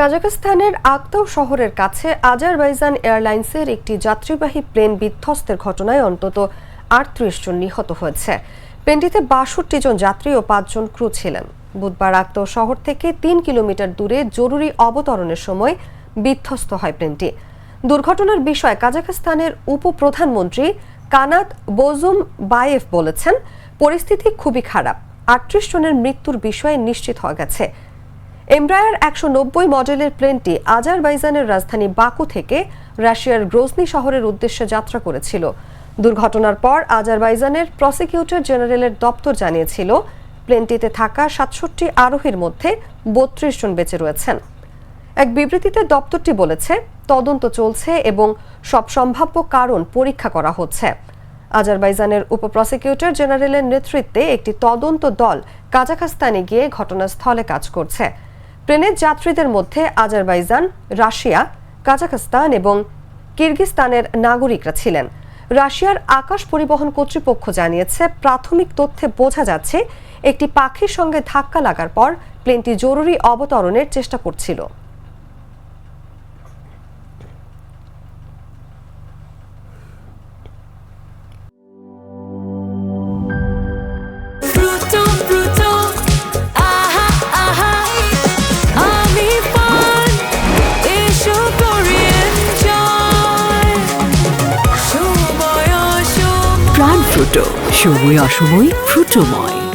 কাজাখস্তানের আক্তাউ শহরের কাছে আজারবাইজান এয়ারলাইন্সের একটি যাত্রীবাহী প্লেন বিধ্বস্তের ঘটনায় অন্তত ৩৮ জন নিহত হয়েছে। প্লেনটিতে ৬২ জন যাত্রী ও ৫ জন ক্রু ছিলেন। বুধবার আক্তাউ শহর থেকে ৩ কিলোমিটার দূরে জরুরি অবতরণের সময় বিধ্বস্ত হয় প্লেনটি। দুর্ঘটনার বিষয়ে কাজাখস্তানের উপপ্রধানমন্ত্রী কানাত বোজুমবায়েভ বলেছেন, পরিস্থিতি খুবই খারাপ। ৩৮ জনের মৃত্যুর বিষয়ে নিশ্চিত হয়ে গেছে। এমব্রায়ার ১৯০ মডেলের প্লেনটি আজারবাইজানের রাজধানী বাকু থেকে রাশিয়ার গ্রোজনি শহরের উদ্দেশ্যে যাত্রা করেছিল। দুর্ঘটনার পর আজারবাইজানের প্রসিকিউটর জেনারেলের দপ্তর জানিয়েছিল, প্লেনটিতে থাকা ৬৭ আরোহীর মধ্যে ৩২ জন বেঁচে রয়েছেন। এক বিবৃতিতে দপ্তরটি বলেছে, তদন্ত চলছে এবং সব সম্ভাব্য কারণ পরীক্ষা করা হচ্ছে। আজারবাইজানের উপপ্রসিকিউটর জেনারেলের নেতৃত্বে একটি তদন্ত দল কাজাখস্তানে গিয়ে ঘটনাস্থলে কাজ করছে। প্লেনের যাত্রীদের মধ্যে আজারবাইজান, রাশিয়া, কাজাখস্তান এবং কিরগিজস্তানের নাগরিকরা ছিলেন। রাশিয়ার আকাশ পরিবহন কর্তৃপক্ষ জানিয়েছে, প্রাথমিক তথ্যে বোঝা যাচ্ছে একটি পাখির সঙ্গে ধাক্কা লাগার পর প্লেনটি জরুরি অবতরণের চেষ্টা করছিল। প্রাণ ফ্রুটো, সময় অসময় ফ্রুটোময়।